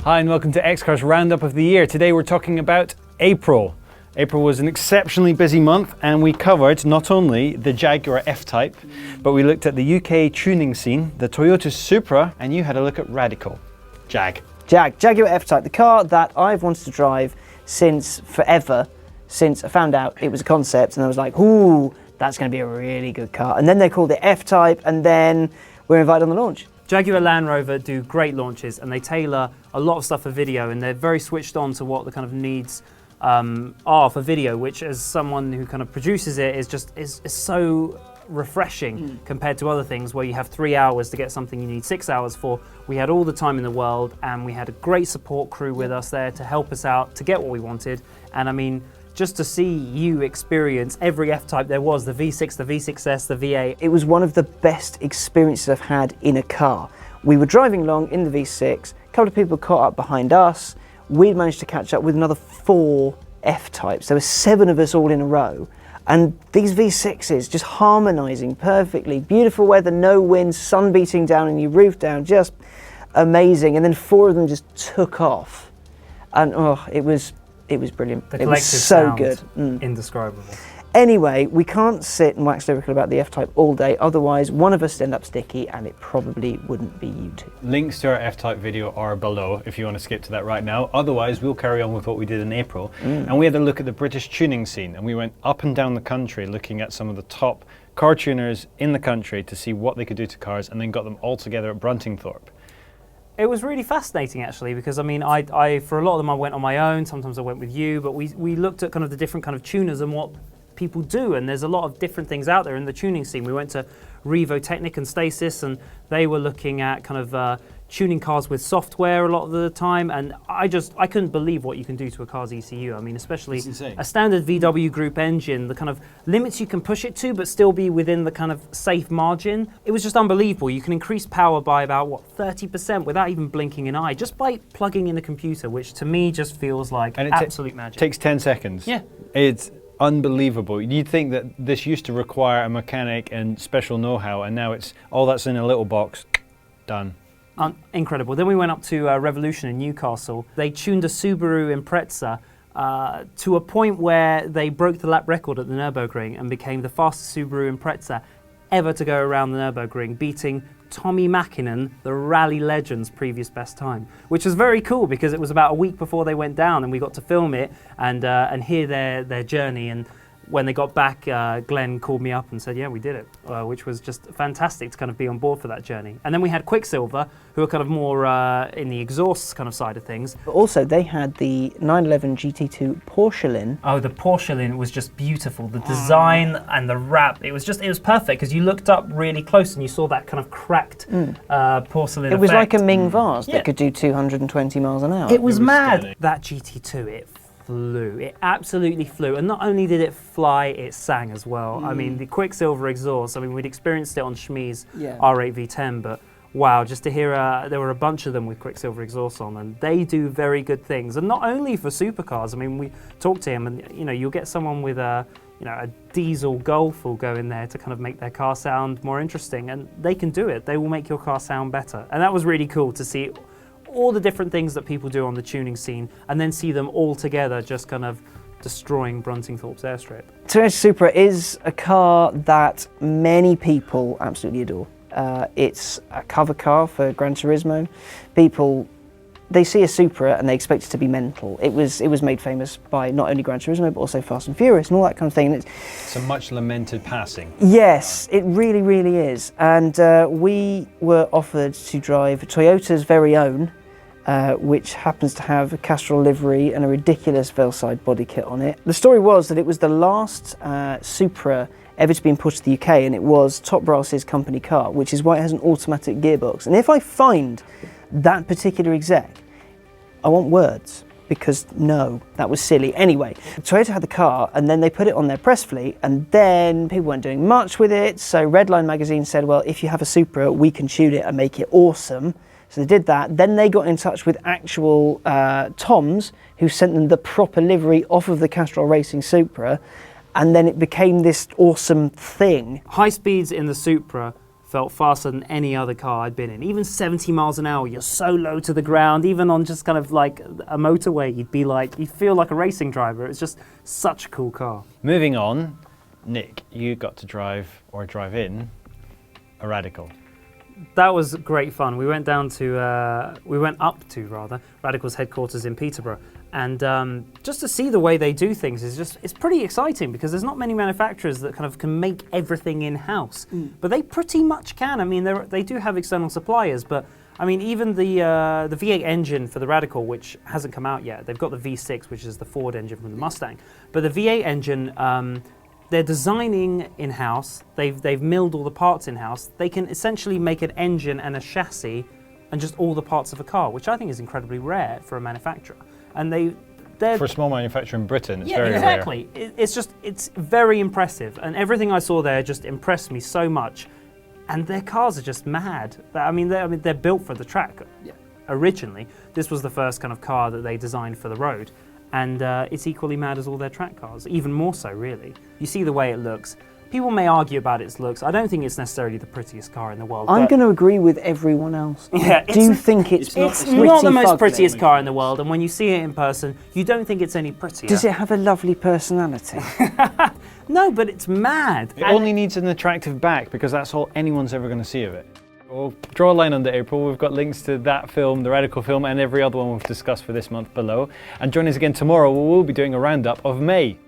Hi and welcome to XCAR's Roundup of the Year. Today we're talking about April. April was an exceptionally busy month and we covered not only the Jaguar F-Type, but we looked at the UK tuning scene, the Toyota Supra, and you had a look at Radical. Jaguar F-Type, the car that I've wanted to drive since forever, since I found out it was a concept and I was like, ooh, that's going to be a really good car. And then they called it F-Type and then we're invited on the launch. Jaguar Land Rover do great launches and they tailor a lot of stuff for video, and they're very switched on to what the kind of needs are for video, which as someone who kind of produces it is so refreshing compared to other things where you have 3 hours to get something you need 6 hours for. We had all the time in the world and we had a great support crew with us there to help us out to get what we wanted. And I mean, just to see you experience every F-Type there was, the V6, the V6S, the V8. It was one of the best experiences I've had in a car. We were driving along in the V6, a couple of people caught up behind us. We'd managed to catch up with another 4 F-Types. There were 7 of us all in a row. And these V6s just harmonizing perfectly. Beautiful weather, no wind, sun beating down on your roof down, just amazing. And then 4 of them just took off. And oh, it was brilliant. The it was so good. Indescribable. Anyway, we can't sit and wax lyrical about the F-Type all day, otherwise one of us would end up sticky and it probably wouldn't be you two. Links to our F-Type video are below if you want to skip to that right now. Otherwise, we'll carry on with what we did in April. And we had a look at the British tuning scene and we went up and down the country looking at some of the top car tuners in the country to see what they could do to cars, and then got them all together at Bruntingthorpe. It was really fascinating actually, because I mean, I for a lot of them I went on my own, sometimes I went with you, but we looked at kind of the different kind of tuners and what people do, and there's a lot of different things out there in the tuning scene. We went to Revo Technic and Stasis and they were looking at kind of tuning cars with software a lot of the time, and I couldn't believe what you can do to a car's ECU. I mean, especially a standard VW group engine, the kind of limits you can push it to but still be within the kind of safe margin. It was just unbelievable. You can increase power by about, what, 30% without even blinking an eye, just by plugging in a computer, which to me just feels like absolute magic. It takes 10 seconds. Yeah. It's unbelievable. You'd think that this used to require a mechanic and special know-how, and now it's all that's in a little box, done. Incredible. Then we went up to Revolution in Newcastle. They tuned a Subaru Impreza to a point where they broke the lap record at the Nürburgring and became the fastest Subaru Impreza ever to go around the Nürburgring, beating Tommy Mäkinen, the rally legend's previous best time, which was very cool because it was about a week before they went down and we got to film it and hear their journey. And when they got back, Glenn called me up and said, yeah, we did it, which was just fantastic to kind of be on board for that journey. And then we had Quicksilver, who are kind of more in the exhaust kind of side of things. But also they had the 911 GT2 Porcelain. Oh, the Porcelain was just beautiful. The design and the wrap, it was perfect because you looked up really close and you saw that kind of cracked porcelain It was effect. like a Ming vase that could do 220 miles an hour. It was mad. Stunning. That GT2, it flew. It absolutely flew. And not only did it fly, it sang as well. I mean, the Quicksilver exhaust, I mean, we'd experienced it on Schmee's R8 V10, but wow, just to hear, there were a bunch of them with Quicksilver exhaust on, and they do very good things. And not only for supercars, I mean, we talked to him and, you know, you'll get someone with a diesel Golf will go in there to kind of make their car sound more interesting, and they can do it. They will make your car sound better. And that was really cool to see all the different things that people do on the tuning scene and then see them all together just kind of destroying Bruntingthorpe's airstrip. Toyota Supra is a car that many people absolutely adore. It's a cover car for Gran Turismo. People, they see a Supra and they expect it to be mental. It was made famous by not only Gran Turismo but also Fast and Furious and all that kind of thing. It's a much lamented passing. Yes, it really, really is. And we were offered to drive Toyota's very own, which happens to have a Castrol livery and a ridiculous Veilside body kit on it. The story was that it was the last Supra ever to be imported to the UK, and it was Top Brass's company car, which is why it has an automatic gearbox. And if I find that particular exec, I want words, because no, that was silly. Anyway, Toyota had the car and then they put it on their press fleet, and then people weren't doing much with it, so Redline magazine said, well, if you have a Supra, we can tune it and make it awesome. So they did that. Then they got in touch with actual Toms, who sent them the proper livery off of the Castrol Racing Supra, and then it became this awesome thing. High speeds in the Supra felt faster than any other car I'd been in. Even 70 miles an hour, you're so low to the ground. Even on just kind of like a motorway, you'd feel like a racing driver. It's just such a cool car. Moving on, Nick, you got to drive in a Radical. That was great fun. We went up to Radical's headquarters in Peterborough, and just to see the way they do things it's pretty exciting, because there's not many manufacturers that kind of can make everything in-house, but they pretty much can. I mean, they do have external suppliers, but I mean, even the V8 engine for the Radical, which hasn't come out yet, they've got the V6, which is the Ford engine from the Mustang, but the V8 engine, they're designing in-house, they've milled all the parts in-house. They can essentially make an engine and a chassis and just all the parts of a car, which I think is incredibly rare for a manufacturer. And they're For a small manufacturer in Britain, it's yeah, very exactly. rare. It's very impressive, and everything I saw there just impressed me so much. And their cars are just mad. I mean, they're built for the track. Originally, this was the first kind of car that they designed for the road. And it's equally mad as all their track cars, even more so, really. You see the way it looks. People may argue about its looks. I don't think it's necessarily the prettiest car in the world. I'm going to agree with everyone else. Yeah, I do think it's not pretty the most fugly. prettiest car in the world, and when you see it in person, you don't think it's any prettier. Does it have a lovely personality? No, but it's mad. It only needs an attractive back, because that's all anyone's ever going to see of it. We'll draw a line under April. We've got links to that film, the Radical film, and every other one we've discussed for this month below. And join us again tomorrow, where we'll be doing a roundup of May.